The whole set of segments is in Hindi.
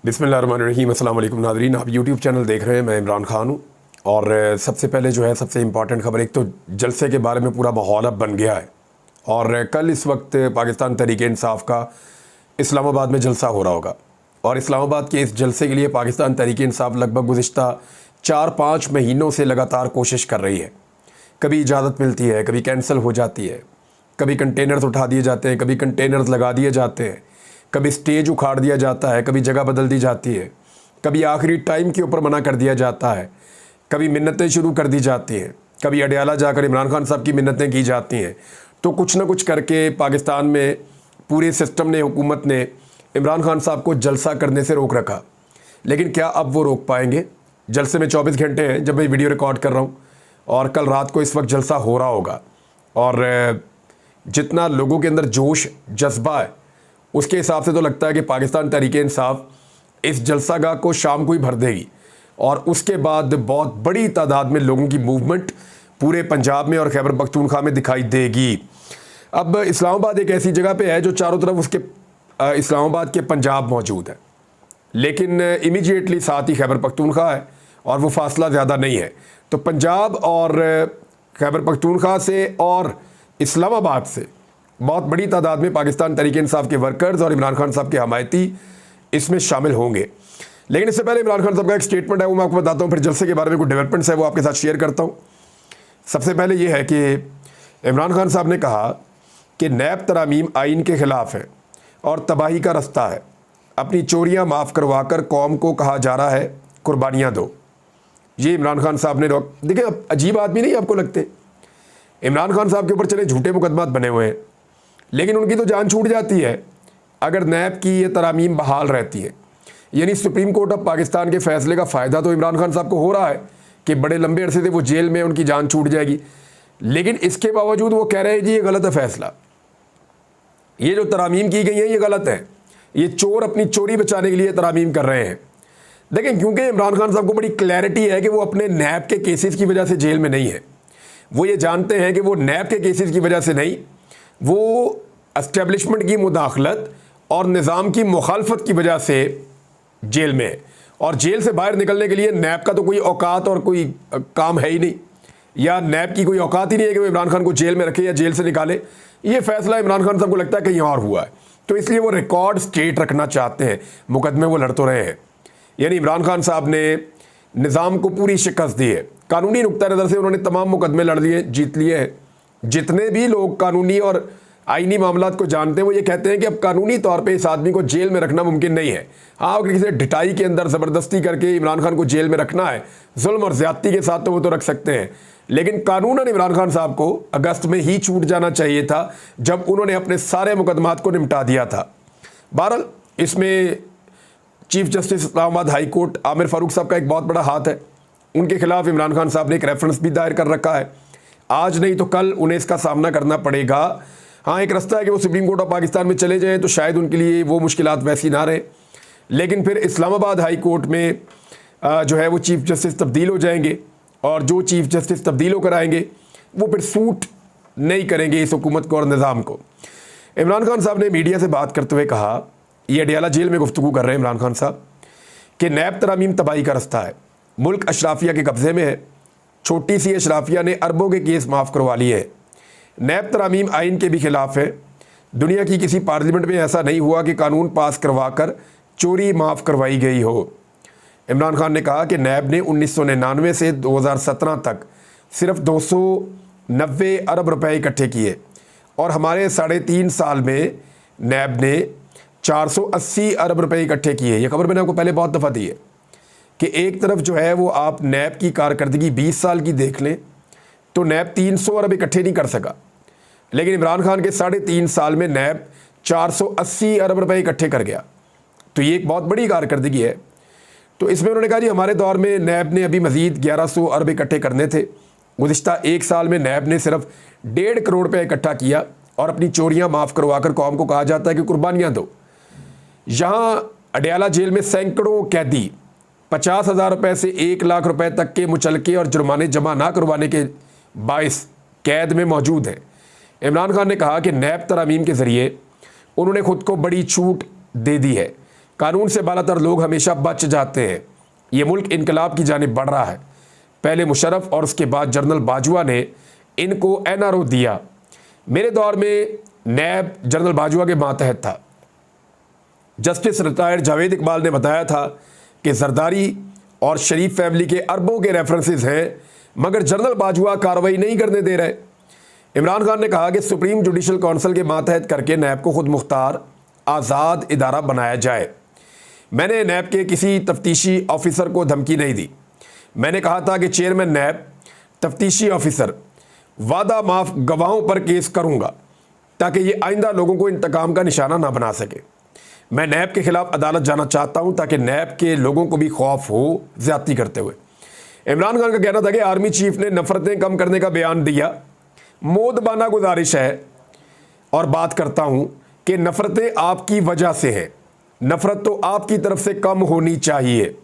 बिस्मिल्लाहिर्रहमानिर्रहीम। अस्सलाम वालेकुम नाज़रीन, आप यूट्यूब चैनल देख रहे हैं। मैं इमरान खान हूँ और सबसे पहले जो है सबसे इम्पॉर्टेंट खबर, एक तो जलसे के बारे में पूरा माहौल अब बन गया है और कल इस वक्त पाकिस्तान तहरीक इंसाफ का इस्लामाबाद में जलसा हो रहा होगा और इस्लामाबाद के इस जलसे के लिए पाकिस्तान तहरीक इंसाफ लगभग गुज़िश्ता 4-5 महीनों से लगातार कोशिश कर रही है। कभी इजाज़त मिलती है, कभी कैंसिल हो जाती है, कभी कंटेनर्स उठा दिए जाते हैं, कभी कंटेनर्स लगा दिए जाते हैं, कभी स्टेज उखाड़ दिया जाता है, कभी जगह बदल दी जाती है, कभी आखिरी टाइम के ऊपर मना कर दिया जाता है, कभी मिन्नतें शुरू कर दी जाती हैं, कभी अडयाला जाकर इमरान खान साहब की मिन्नतें की जाती हैं। तो कुछ ना कुछ करके पाकिस्तान में पूरे सिस्टम ने, हुकूमत ने इमरान खान साहब को जलसा करने से रोक रखा। लेकिन क्या अब वो रोक पाएंगे? जलसे में 24 घंटे हैं जब मैं वीडियो रिकॉर्ड कर रहा हूँ और कल रात को इस वक्त जलसा हो रहा होगा और जितना लोगों के अंदर जोश जज्बा है उसके हिसाब से तो लगता है कि पाकिस्तान तहरीक इंसाफ इस जलसागाह को शाम को ही भर देगी और उसके बाद बहुत बड़ी तादाद में लोगों की मूवमेंट पूरे पंजाब में और खैबर पख्तूनख्वा में दिखाई देगी। अब इस्लामाबाद एक ऐसी जगह पे है जो चारों तरफ उसके इस्लामाबाद के पंजाब मौजूद है, लेकिन इमीडिएटली साथ ही खैबर पख्तूनख्वा है और वो फासला ज़्यादा नहीं है। तो पंजाब और खैबर पख्तूनख्वा से और इस्लामाबाद से बहुत बड़ी तादाद में पाकिस्तान तहरीक इंसाफ के वर्कर्स और इमरान खान साहब के हमायती इसमें शामिल होंगे। लेकिन इससे पहले इमरान खान साहब का एक स्टेटमेंट है, वो मैं आपको बताता हूँ, फिर जलसे के बारे में कुछ डेवलपमेंट्स है वो आपके साथ शेयर करता हूँ। सबसे पहले ये है कि इमरान खान साहब ने कहा कि नैब तरामीम आइन के ख़िलाफ़ है और तबाही का रास्ता है। अपनी चोरियाँ माफ़ करवा कर कौम को कहा जा रहा है कुर्बानियाँ दो। ये इमरान खान साहब ने देखिए, अजीब आदमी नहीं आपको लगते? इमरान खान साहब के ऊपर चले झूठे मुकदमात बने हुए हैं, लेकिन उनकी तो जान छूट जाती है अगर नैब की ये तरामीम बहाल रहती है। यानी सुप्रीम कोर्ट ऑफ पाकिस्तान के फ़ैसले का फ़ायदा तो इमरान खान साहब को हो रहा है कि बड़े लंबे अरसे से वो जेल में, उनकी जान छूट जाएगी, लेकिन इसके बावजूद वो कह रहे हैं जी ये गलत है फ़ैसला, ये जो तरामीम की गई है ये गलत है, ये चोर अपनी चोरी बचाने के लिए तरामीम कर रहे हैं। देखें, क्योंकि इमरान खान साहब को बड़ी क्लैरिटी है कि वो अपने नैब के केसेस की वजह से जेल में नहीं है। वो ये जानते हैं कि वो नैब के केसेस की वजह से नहीं, वो एस्टेब्लिशमेंट की मुदाखलत और निज़ाम की मुखालफत की वजह से जेल में है और जेल से बाहर निकलने के लिए नैब का तो कोई औकात और कोई काम है ही नहीं, या नैब की कोई औकात ही नहीं है कि वो इमरान खान को जेल में रखे या जेल से निकाले। ये फैसला इमरान खान साहब को लगता है कहीं और हुआ है, तो इसलिए वो रिकॉर्ड स्ट्रेट रखना चाहते हैं। मुकदमे वो लड़ तो रहे हैं, यानी इमरान खान साहब ने निज़ाम को पूरी शिकस्त दी है। कानूनी नुक्ता नज़र से उन्होंने तमाम मुकदमे लड़ लिए, जीत लिए हैं। जितने भी लोग कानूनी और आईनी मामलात को जानते हैं वो ये कहते हैं कि अब कानूनी तौर पे इस आदमी को जेल में रखना मुमकिन नहीं है। हाँ, अगर किसी ढिठाई के अंदर ज़बरदस्ती करके इमरान खान को जेल में रखना है, जुल्म और ज़्यादती के साथ, तो वो तो रख सकते हैं, लेकिन कानूनन इमरान खान साहब को अगस्त में ही छूट जाना चाहिए था जब उन्होंने अपने सारे मुकदमात को निपटा दिया था। बहरहाल इसमें chief justice Islamabad high court Aamir Farooq साहब का एक बहुत बड़ा हाथ है। उनके खिलाफ इमरान खान साहब ने एक रेफरेंस भी दायर कर रखा है। आज नहीं तो कल उन्हें इसका सामना करना पड़ेगा। हाँ, एक रास्ता है कि वो सुप्रीम कोर्ट ऑफ पाकिस्तान में चले जाएं, तो शायद उनके लिए वो मुश्किलात वैसी ना रहे, लेकिन फिर इस्लामाबाद हाई कोर्ट में जो है वो चीफ जस्टिस तब्दील हो जाएंगे और जो चीफ जस्टिस तब्दील होकर आएंगे वो फिर सूट नहीं करेंगे इस हुकूमत को और निज़ाम को। इमरान खान साहब ने मीडिया से बात करते हुए कहा, ये अडयाला जेल में गुफ्तगू कर रहे हैं इमरान खान साहब, कि नैब तरामीम तबाही का रास्ता है, मुल्क अशराफिया के कब्ज़े में है, छोटी सी अशराफिया ने अरबों के केस माफ़ करवा लिए हैं, नैब तरामीम आइन के भी ख़िलाफ़ है। दुनिया की किसी पार्लियामेंट में ऐसा नहीं हुआ कि कानून पास करवा कर चोरी माफ़ करवाई गई हो। इमरान खान ने कहा कि नैब ने 1999 से 2017 तक सिर्फ 290 अरब रुपए इकट्ठे किए और हमारे 3.5 साल में नैब ने 480 अरब रुपए इकट्ठे किए। ये खबर मैंने आपको पहले बहुत दफ़ा दी है कि एक तरफ जो है वो आप नैब की कारकर्दगी 20 साल की देख लें तो नैब 300 अरब इकट्ठे नहीं कर सका, लेकिन इमरान खान के 3.5 साल में नैब 480 अरब रुपए इकट्ठे कर गया। तो ये एक बहुत बड़ी कारकर्दगी है। तो इसमें उन्होंने कहा जी हमारे दौर में नैब ने अभी मज़ीद 1100 अरब इकट्ठे करने थे। गुज़िश्ता 1 साल में नैब ने सिर्फ 1.5 करोड़ रुपये इकट्ठा किया और अपनी चोरियाँ माफ़ करवा कर कौम को कहा जाता है कि कुर्बानियाँ दो। यहाँ अडयाला जेल में सैकड़ों कैदी 50,000 रुपये से 1 लाख रुपए तक के मुचलके और जुर्माने जमा ना करवाने के बाइस कैद में मौजूद है। इमरान खान ने कहा कि नैब तरामीम के ज़रिए उन्होंने ख़ुद को बड़ी छूट दे दी है कानून से बालातर लोग हमेशा बच जाते हैं। ये मुल्क इनकलाब की जानिब बढ़ रहा है। पहले मुशर्रफ और उसके बाद जनरल बाजवा ने इनको एनआरओ दिया। मेरे दौर में नैब जनरल बाजवा के मातहत था। जस्टिस रिटायर्ड जावेद इकबाल ने बताया था कि जरदारी और शरीफ फैमिली के अरबों के रेफरेंसेस हैं, मगर जनरल बाजवा कार्रवाई नहीं करने दे रहे। इमरान खान ने कहा कि सुप्रीम जुडिशल काउंसिल के मातहत करके नैब को खुद मुख्तार आज़ाद इदारा बनाया जाए। मैंने नैब के किसी तफ्तीशी ऑफिसर को धमकी नहीं दी। मैंने कहा था कि चेयरमैन नैब, तफ्तीशी ऑफिसर, वादा माफ गवाहों पर केस करूंगा ताकि ये आइंदा लोगों को इंतकाम का निशाना ना बना सके। मैं नैब के खिलाफ अदालत जाना चाहता हूं ताकि नैब के लोगों को भी खौफ हो ज्यादती करते हुए। इमरान खान का कहना था कि आर्मी चीफ ने नफरतें कम करने का बयान दिया। मोदबाना गुजारिश है और बात करता हूं कि नफरतें आपकी वजह से हैं, नफरत तो आपकी तरफ से कम होनी चाहिए।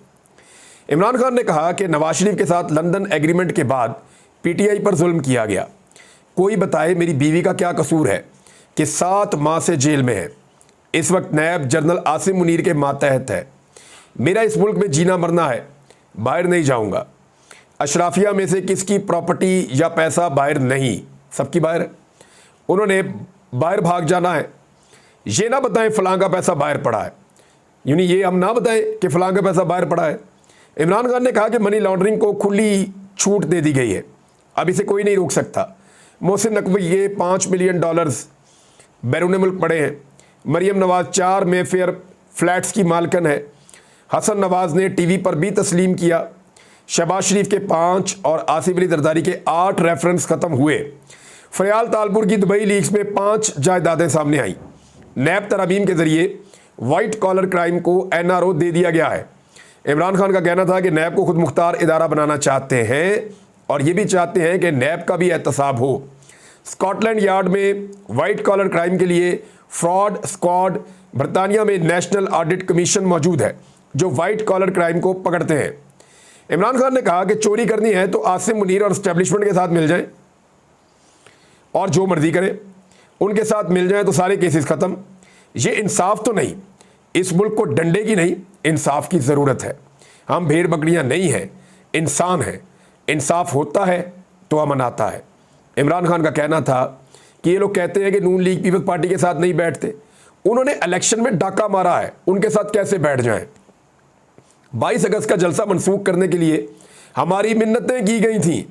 इमरान खान ने कहा कि नवाज शरीफ के साथ लंदन एग्रीमेंट के बाद पीटीआई पर जुल्म किया गया। कोई बताए मेरी बीवी का क्या कसूर है कि 7 माह से जेल में है। इस वक्त नैब जनरल आसिम मुनीर के मातहत है। मेरा इस मुल्क में जीना मरना है, बाहर नहीं जाऊंगा। अशराफिया में से किसकी प्रॉपर्टी या पैसा बाहर नहीं, सबकी बाहर है। उन्होंने बाहर भाग जाना है। ये ना बताएं फलां का पैसा बाहर पड़ा है, यानी ये हम ना बताएं कि फलां का पैसा बाहर पड़ा है। इमरान खान ने कहा कि मनी लॉन्ड्रिंग को खुली छूट दे दी गई है, अब इसे कोई नहीं रोक सकता। मोहसिन नकवी ये $5 मिलियन बैरून मुल्क पड़े हैं। मरियम नवाज 4 मेफेयर फ्लैट्स की मालकन है। हसन नवाज ने टीवी पर भी तस्लीम किया। शहबाज शरीफ के 5 और आसिफ अली जरदारी के 8 रेफरेंस ख़त्म हुए। फरियाल तालपुर की दुबई लीक्स में 5 जायदादें सामने आई। नैब तरामीम के जरिए वाइट कॉलर क्राइम को एनआरओ दे दिया गया है। इमरान खान का कहना था कि नैब को खुद मुख्तार इदारा बनाना चाहते हैं और ये भी चाहते हैं कि नैब का भी एहतसाब हो। स्कॉटलैंड यार्ड में वाइट कॉलर क्राइम के लिए फ्रॉड स्क्वाड, बरतानिया में नेशनल ऑडिट कमीशन मौजूद है जो वाइट कॉलर क्राइम को पकड़ते हैं। इमरान खान ने कहा कि चोरी करनी है तो आसिम मुनीर और एस्टेब्लिशमेंट के साथ मिल जाएं और जो मर्जी करें, उनके साथ मिल जाएं तो सारे केसेस ख़त्म। ये इंसाफ तो नहीं, इस मुल्क को डंडे की नहीं इंसाफ की ज़रूरत है। हम भेड़ बकरियां नहीं हैं, इंसान हैं। इंसाफ होता है तो अमन आता है। इमरान खान का कहना था कि ये लोग कहते हैं कि नून लीग पीपल्स पार्टी के साथ नहीं बैठते। उन्होंने इलेक्शन में डाका मारा है, उनके साथ कैसे बैठ जाएं। 22 अगस्त का जलसा मनसूख करने के लिए हमारी मिन्नतें की गई थीं।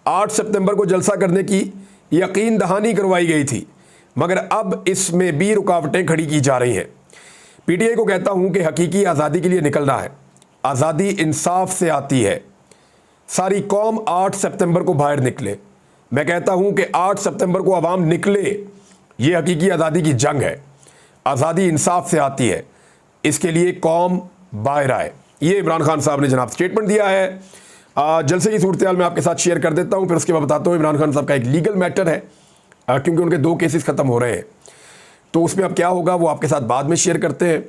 8 सितंबर को जलसा करने की यकीन दहानी करवाई गई थी, मगर अब इसमें भी रुकावटें खड़ी की जा रही हैं। पीटीआई को कहता हूं कि हकीकी आज़ादी के लिए निकलना है। आज़ादी इंसाफ से आती है। सारी कौम 8 सितंबर को बाहर निकले। मैं कहता हूं कि 8 सितंबर को अवाम निकले। ये हकीकी आज़ादी की जंग है। आज़ादी इंसाफ से आती है, इसके लिए कौम बाहर आए। ये इमरान खान साहब ने जनाब स्टेटमेंट दिया है। जलसे की सूरत हाल मैं आपके साथ शेयर कर देता हूं, फिर उसके बाद बताता हूं इमरान खान साहब का एक लीगल मैटर है, क्योंकि उनके 2 केसेस ख़त्म हो रहे हैं, तो उसमें अब क्या होगा वो आपके साथ बाद में शेयर करते हैं।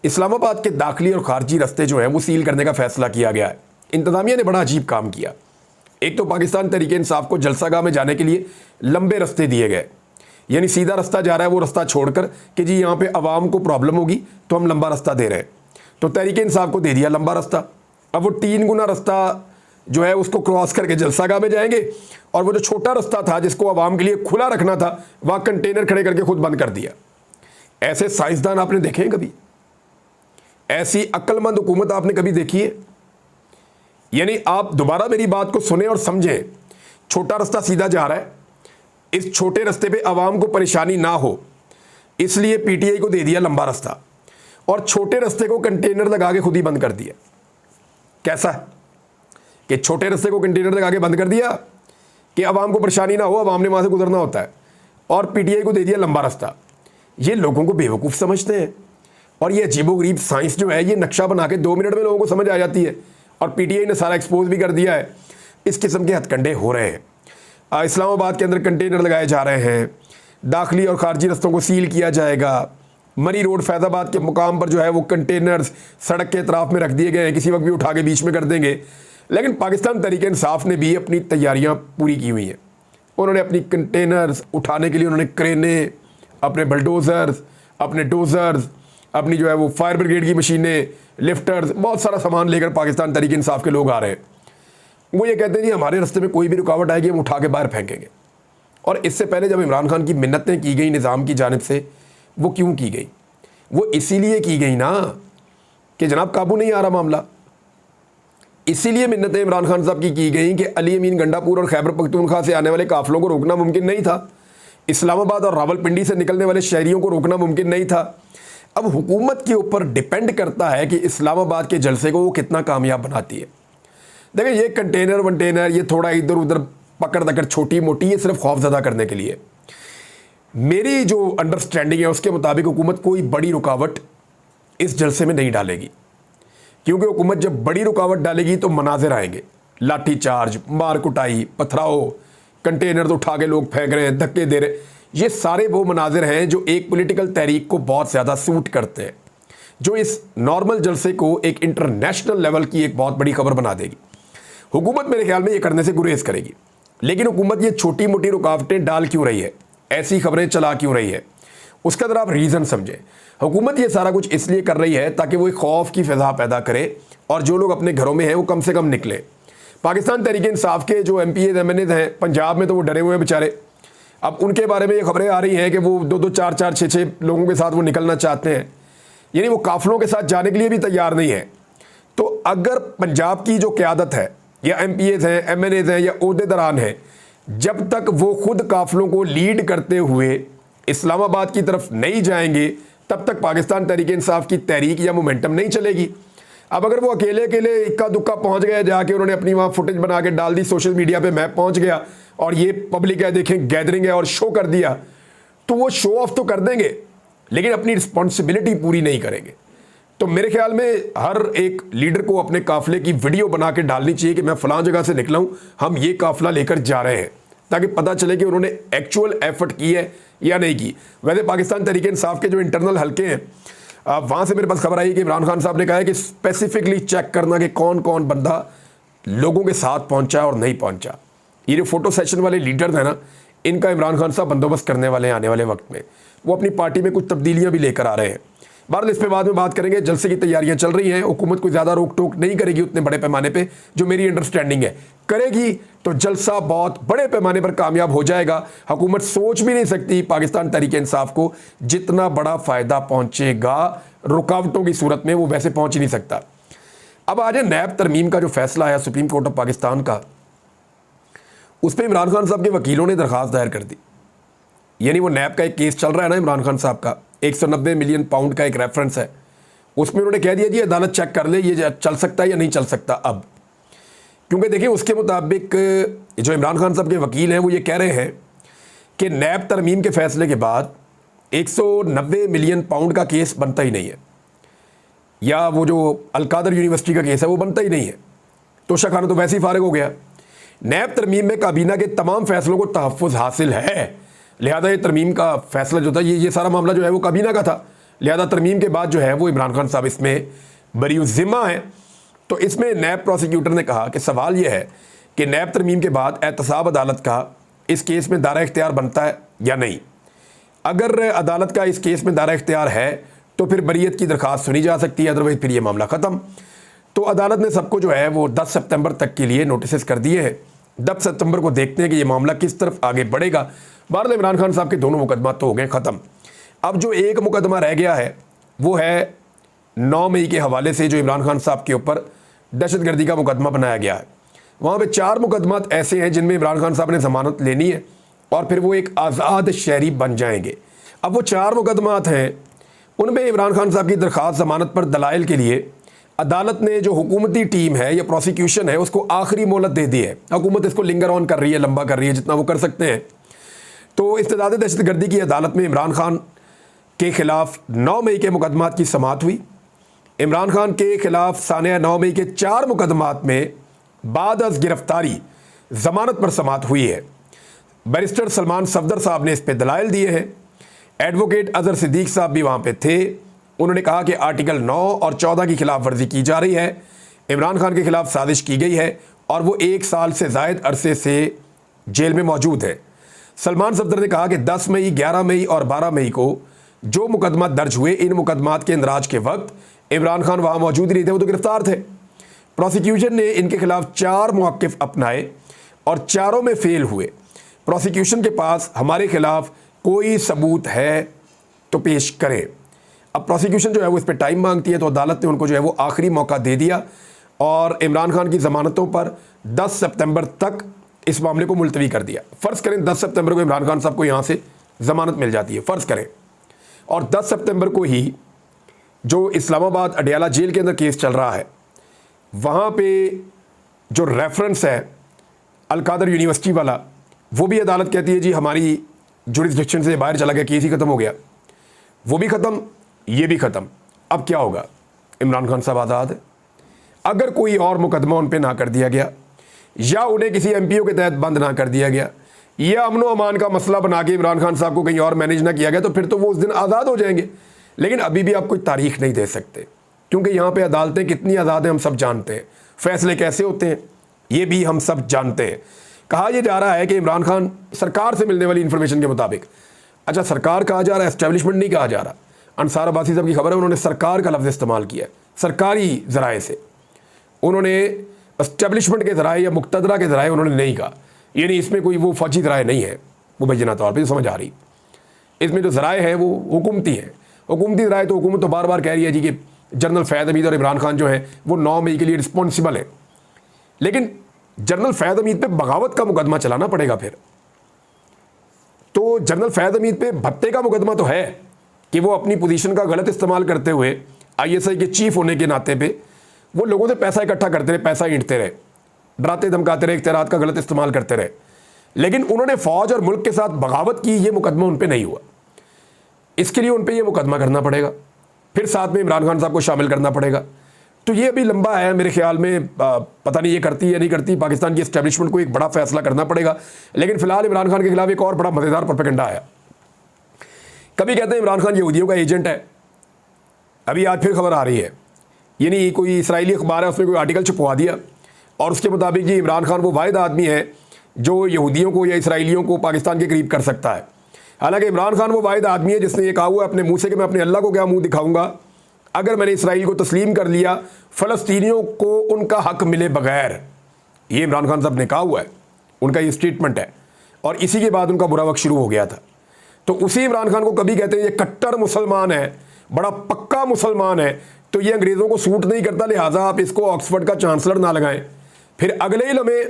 इस्लामाबाद के दाखिली और खारजी रास्ते जो हैं वो सील करने का फैसला किया गया है। इंतज़ामिया ने बड़ा अजीब काम किया। एक तो पाकिस्तान तहरीक इंसाफ को जलसागाह में जाने के लिए लंबे रास्ते दिए गए, यानी सीधा रास्ता जा रहा है वो रास्ता छोड़कर कि जी यहाँ पे आवाम को प्रॉब्लम होगी तो हम लंबा रास्ता दे रहे हैं, तो तहरीक इंसाफ को दे दिया लंबा रास्ता। अब वो 3 गुना रास्ता जो है उसको क्रॉस करके जलसागाह में जाएंगे, और वो जो छोटा रास्ता था जिसको आवाम के लिए खुला रखना था वहाँ कंटेनर खड़े करके खुद बंद कर दिया। ऐसे साइंसदान आपने देखे हैं कभी? ऐसी अक्लमंद हुकूमत आपने कभी देखी है? यानी आप दोबारा मेरी बात को सुने और समझें। छोटा रास्ता सीधा जा रहा है, इस छोटे रास्ते पे आवाम को परेशानी ना हो इसलिए पीटीआई को दे दिया लंबा रास्ता, और छोटे रास्ते को कंटेनर लगा के खुद ही बंद कर दिया। कैसा है कि छोटे रास्ते को कंटेनर लगा के बंद कर दिया कि आवाम को परेशानी ना हो, आवाम ने वहाँ से गुजरना होता है, और पीटीआई को दे दिया लंबा रास्ता। ये लोगों को बेवकूफ़ समझते हैं, और ये अजीबोगरीब साइंस जो है ये नक्शा बना के 2 मिनट में लोगों को समझ आ जाती है, और पीटीआई ने सारा एक्सपोज भी कर दिया है। इस किस्म के हथकंडे हो रहे हैं। इस्लामाबाद के अंदर कंटेनर लगाए जा रहे हैं, दाखिली और खारजी रस्तों को सील किया जाएगा। मरी रोड फैज़ाबाद के मुकाम पर जो है वो कंटेनर्स सड़क के अतराफ में रख दिए गए हैं, किसी वक्त भी उठा के बीच में कर देंगे। लेकिन पाकिस्तान तहरीक इंसाफ ने भी अपनी तैयारियां पूरी की हुई हैं। उन्होंने अपनी कंटेनर्स उठाने के लिए उन्होंने क्रेनें, अपने बल्डोज़र्स, अपने डोज़र्स, अपनी जो है वो फायर ब्रिगेड की मशीनें, लिफ्टर्स, बहुत सारा सामान लेकर पाकिस्तान तहरीक इंसाफ के लोग आ रहे हैं। वो ये कहते हैं जी हमारे रास्ते में कोई भी रुकावट आएगी हम उठा के बाहर फेंकेंगे। और इससे पहले जब इमरान खान की मिन्नतें की गई निज़ाम की जानिब से, वो क्यों की गई? वो इसीलिए की गई ना कि जनाब काबू नहीं आ रहा मामला। इसीलिए मिन्नतें इमरान खान साहब की गई कि अली अमीन गंडापुर और खैबर पख्तूनख्वा से आने वाले काफिलों को रोकना मुमकिन नहीं था, इस्लामाबाद और रावलपिंडी से निकलने वाले शहरियों को रोकना मुमकिन नहीं था। अब हुकूमत के ऊपर डिपेंड करता है कि इस्लामाबाद के जलसे को वो कितना कामयाब बनाती है। देखिए ये कंटेनर वंटेनर, ये थोड़ा इधर उधर पकड़ दकड़ छोटी मोटी, ये सिर्फ खौफजदा करने के लिए। मेरी जो अंडरस्टैंडिंग है उसके मुताबिक हुकूमत कोई बड़ी रुकावट इस जलसे में नहीं डालेगी, क्योंकि हुकूमत जब बड़ी रुकावट डालेगी तो मनाजिर आएंगे, लाठी चार्ज, मार कुटाई, पथराव, कंटेनर तो उठा के लोग फेंक रहे हैं, धक्के दे रहे। ये सारे वो मनाजिर हैं जो एक पॉलिटिकल तहरीक को बहुत ज़्यादा सूट करते हैं, जो इस नॉर्मल जलसे को एक इंटरनेशनल लेवल की एक बहुत बड़ी खबर बना देगी। हुकूमत मेरे ख्याल में ये करने से गुरेज करेगी, लेकिन हुकूमत ये छोटी मोटी रुकावटें डाल क्यों रही है, ऐसी खबरें चला क्यों रही है, उसका ज़रा आप रीज़न समझें। हुकूमत ये सारा कुछ इसलिए कर रही है ताकि वो एक खौफ की फ़िज़ा पैदा करे और जो लोग अपने घरों में हैं वो कम से कम निकलें। पाकिस्तान तहरीक इंसाफ के जो MPAs MNAs हैं पंजाब में, तो वो डरे हुए हैं बेचारे। अब उनके बारे में ये खबरें आ रही हैं कि वो 2-2 4-4 6-6 लोगों के साथ वो निकलना चाहते हैं, यानी वो काफिलों के साथ जाने के लिए भी तैयार नहीं है। तो अगर पंजाब की जो क़यादत है या MPAs हैं, MNAs हैं या ओहदेदारान हैं, जब तक वो खुद काफिलों को लीड करते हुए इस्लामाबाद की तरफ नहीं जाएंगे, तब तक पाकिस्तान तहरीक इंसाफ की तहरीक या मोमेंटम नहीं चलेगी। अब अगर वो अकेले अकेले इक्का दुक्का पहुंच गए, जाके उन्होंने अपनी वहाँ फुटेज बना के डाल दी सोशल मीडिया पे, मैं पहुंच गया और ये पब्लिक है देखें गैदरिंग है और शो कर दिया, तो वो शो ऑफ तो कर देंगे लेकिन अपनी रिस्पॉन्सिबिलिटी पूरी नहीं करेंगे। तो मेरे ख्याल में हर एक लीडर को अपने काफिले की वीडियो बना के डालनी चाहिए कि मैं फलां जगह से निकला हूँ, हम ये काफिला लेकर जा रहे हैं, ताकि पता चले कि उन्होंने एक्चुअल एफर्ट की है या नहीं की। वैसे पाकिस्तान तहरीक इंसाफ के जो इंटरनल हल्के हैं, वहाँ से मेरे पास खबर आई कि इमरान खान साहब ने कहा है कि स्पेसिफिकली चेक करना कि कौन कौन बंदा लोगों के साथ पहुँचा और नहीं पहुँचा। ये जो फोटो सेशन वाले लीडर्स हैं ना, इनका इमरान खान साहब बंदोबस्त करने वाले हैं आने वाले वक्त में। वो अपनी पार्टी में कुछ तब्दीलियाँ भी लेकर आ रहे हैं। बहरहाल इस पे बाद में बात करेंगे। जलसे की तैयारियां चल रही हैं, हुकूमत कोई ज़्यादा रोक टोक नहीं करेगी उतने बड़े पैमाने पे, जो मेरी अंडरस्टैंडिंग है। करेगी तो जलसा बहुत बड़े पैमाने पर कामयाब हो जाएगा। हुकूमत सोच भी नहीं सकती पाकिस्तान तहरीक इंसाफ को जितना बड़ा फ़ायदा पहुँचेगा रुकावटों की सूरत में, वो वैसे पहुँच ही नहीं सकता। अब आज नैब तरमीम का जो फैसला आया सुप्रीम कोर्ट ऑफ पाकिस्तान का, उस पर इमरान खान साहब के वकीलों ने दरख्वास्त दायर कर दी। यानी वो नैब का एक केस चल रहा है ना इमरान खान साहब का, 190 मिलियन पाउंड का एक रेफरेंस है, उसमें उन्होंने कह दिया जी अदालत चेक कर ले ये चल सकता है या नहीं चल सकता। अब क्योंकि देखिए उसके मुताबिक जो इमरान खान साहब के वकील हैं वो ये कह रहे हैं कि नैब तरमीम के फैसले के बाद 190 मिलियन पाउंड का केस बनता ही नहीं है, या वो जो अलकादर यूनिवर्सिटी का केस है वो बनता ही नहीं है। तोशा खाना तो वैसे ही फारिग हो गया। नैब तरमीम में काबीना के तमाम फैसलों को तहफ़्फ़ुज़ हासिल है, लिहाजा ये तरमीम का फैसला जो था ये सारा मामला जो है वो काबीना का था, लिहाजा तरमीम के बाद जो है वो इमरान खान साहब इसमें बरीउज़्ज़िम्मा है। तो इसमें नैब प्रोसिक्यूटर ने कहा कि सवाल ये है कि नैब तरमीम के बाद एहतसाब अदालत का इस केस में दायरा इख्तियार बनता है या नहीं। अगर अदालत का इस केस में दायरा इख्तियार है तो फिर बरीयत की दरख्वास्त सुनी जा सकती है, अदरवाइज़ फिर ये मामला ख़त्म। तो अदालत ने सबको जो है वो 10 सितंबर तक के लिए नोटिस कर दिए हैं। 10 सितंबर को देखते हैं कि ये मामला किस तरफ आगे बढ़ेगा। बहरहाल इमरान खान साहब के दोनों मुकदमा तो हो गए ख़त्म। अब जो एक मुकदमा रह गया है वो है 9 मई के हवाले से, जो इमरान खान साहब के ऊपर दहशतगर्दी का मुकदमा बनाया गया है। वहाँ पे 4 मुकदमात ऐसे हैं जिनमें इमरान खान साहब ने ज़मानत लेनी है और फिर वो एक आज़ाद शहरी बन जाएंगे। अब वो 4 मुकदमात हैं, उनमें इमरान खान साहब की दरख्वास्त ज़मानत पर दलाइल के लिए अदालत ने जो हुकूमती टीम है या प्रोसिक्यूशन है उसको आखिरी मोहलत दे दी है। हुकूमत इसको लिंगर ऑन कर रही है, लंबा कर रही है जितना वो कर सकते हैं। तो इस्तेदाद दहशतगर्दी की अदालत में इमरान खान के ख़िलाफ़ 9 मई के मुकदमात की समाअत हुई। इमरान खान के ख़िलाफ़ सानिया 9 मई के 4 मुकदमात में बाद अज़ गिरफ्तारी ज़मानत पर समाअत हुई है। बैरिस्टर सलमान सफदर साहब ने इस पर दलाइल दिए हैं। एडवोकेट अज़हर सिद्दीक साहब भी वहाँ पे थे। उन्होंने कहा कि आर्टिकल 9 और 14 की खिलाफ वर्जी की जा रही है, इमरान खान के खिलाफ साजिश की गई है और वो 1 साल से ज़ायद अरसे से जेल में मौजूद है। सलमान सफदर ने कहा कि 10 मई, 11 मई और 12 मई को जो मुकदमा दर्ज हुए, इन मुकदमात के इंदराज के वक्त इमरान खान वहाँ मौजूद ही नहीं थे, वो तो गिरफ्तार थे। प्रोसिक्यूशन ने इनके खिलाफ 4 मौक़िफ़ अपनाए और चारों में फेल हुए। प्रोसिक्यूशन के पास हमारे खिलाफ कोई सबूत है तो पेश करें। अब प्रोसिक्यूशन जो है वो इस पर टाइम मांगती है, तो अदालत ने उनको जो है वो आखिरी मौका दे दिया और इमरान खान की ज़मानतों पर 10 सितंबर तक इस मामले को मुलतवी कर दिया। फ़र्ज़ करें 10 सितंबर को इमरान खान साहब को यहाँ से ज़मानत मिल जाती है, फ़र्ज़ करें, और 10 सितंबर को ही जो इस्लामाबाद अडयाला जेल के अंदर केस चल रहा है, वहाँ पे जो रेफरेंस है अलकादर यूनिवर्सिटी वाला, वो भी अदालत कहती है जी हमारी जुरिस्डिक्शन से बाहर चला गया, केस ही ख़त्म हो गया, वो भी ख़त्म, ये भी ख़त्म। अब क्या होगा? इमरान खान साहब आज़ाद है। अगर कोई और मुकदमा उन पर ना कर दिया गया या उन्हें किसी MPO के तहत बंद ना कर दिया गया या अमन अमान का मसला बना के इमरान खान साहब को कहीं और मैनेज ना किया गया, तो फिर तो वो उस दिन आज़ाद हो जाएंगे। लेकिन अभी भी आप कोई तारीख नहीं दे सकते, क्योंकि यहाँ पे अदालतें कितनी आज़ाद हैं हम सब जानते हैं, फैसले कैसे होते हैं ये भी हम सब जानते हैं। कहा यह जा रहा है कि इमरान खान, सरकार से मिलने वाली इन्फॉर्मेशन के मुताबिक, अच्छा सरकार कहा जा रहा है, एस्टेब्लिशमेंट नहीं कहा जा रहा। अंसार अब्बासी साहब की खबर है, उन्होंने सरकार का लफ्ज़ इस्तेमाल किया, सरकारी ज़राए से, उन्होंने एस्टेब्लिशमेंट के ज़राए या मुक्तदरा के ज़राए उन्होंने नहीं कहा। यानी इसमें कोई वो फौजी ज़राए नहीं है, वो बैना तौर पर समझ आ रही। इसमें जो ज़राए हैं वो हुकूमती हैं। हुकूमती ज़राए तो हुकूमत तो बार बार कह रही है जी कि जनरल फैज़ हमीद और इमरान खान जो है वो 9 मई के लिए रिस्पॉन्सिबल है, लेकिन जनरल फैज़ हमीद पे बगावत का मुकदमा चलाना पड़ेगा फिर। तो जनरल फैज़ हमीद पे भत्ते का मुकदमा तो है कि वो अपनी पोजीशन का गलत इस्तेमाल करते हुए ISI के चीफ होने के नाते पे वो लोगों से पैसा इकट्ठा करते रहे, पैसा ईंटते रहे, डराते धमकाते रहे, इख्तियारात का गलत इस्तेमाल करते रहे, लेकिन उन्होंने फ़ौज और मुल्क के साथ बगावत की, ये मुकदमा उन पर नहीं हुआ। इसके लिए उन पर यह मुकदमा करना पड़ेगा, फिर साथ में इमरान खान साहब को शामिल करना पड़ेगा। तो ये अभी लंबा है मेरे ख्याल में, पता नहीं ये करती है या नहीं करती। पाकिस्तान की एस्टेब्लिशमेंट को एक बड़ा फैसला करना पड़ेगा। लेकिन फिलहाल इमरान खान के खिलाफ एक और बड़ा मज़ेदार प्रोपेगेंडा आया। कभी कहते हैं इमरान खान यहूदियों का एजेंट है, अभी आज फिर खबर आ रही है, यानी कोई इसराइली अखबार है उसमें कोई आर्टिकल छपवा दिया और उसके मुताबिक जी इमरान खान वो वाहिद आदमी है जो यहूदियों को या इसराइलियों को पाकिस्तान के करीब कर सकता है। हालांकि इमरान खान वो वाहिद आदमी है जिसने ये कहा हुआ है अपने मुंह से कि मैं अपने अल्लाह को क्या मुंह दिखाऊंगा अगर मैंने इसराइल को तस्लीम कर लिया, फ़लस्तीनियों को उनका हक मिले बगैर। ये इमरान खान साहब ने कहा हुआ है, उनका ये स्टेटमेंट है, और इसी के बाद उनका बुरा वक्त शुरू हो गया था। तो उसी इमरान खान को कभी कहते हैं ये कट्टर मुसलमान है, बड़ा पक्का मुसलमान है, तो ये अंग्रेज़ों को सूट नहीं करता, लिहाजा आप इसको ऑक्सफोर्ड का चांसलर ना लगाएं। फिर अगले ही लम्हे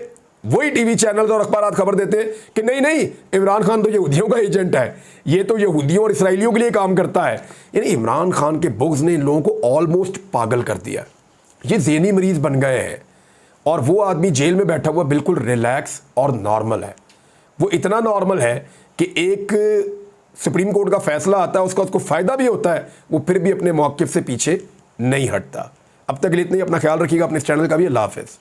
वही टीवी चैनल्स और अखबारात खबर देते हैं कि नहीं नहीं इमरान खान तो यहूदियों का एजेंट है, ये तो यहूदियों और इसराइलियों के लिए काम करता है। यानी इमरान खान के बुग़्ज़ ने इन लोगों को ऑलमोस्ट पागल कर दिया, ये ज़हनी मरीज़ बन गए हैं। और वो आदमी जेल में बैठा हुआ बिल्कुल रिलैक्स और नॉर्मल है। वो इतना नॉर्मल है कि एक सुप्रीम कोर्ट का फैसला आता है, उसको फ़ायदा भी होता है, वो फिर भी अपने मौक़िफ़ से पीछे नहीं हटता। अब तक के लिए इतना ही, अपना ख्याल रखिएगा, अपने इस चैनल का भी। अल्लाह हाफ़िज़।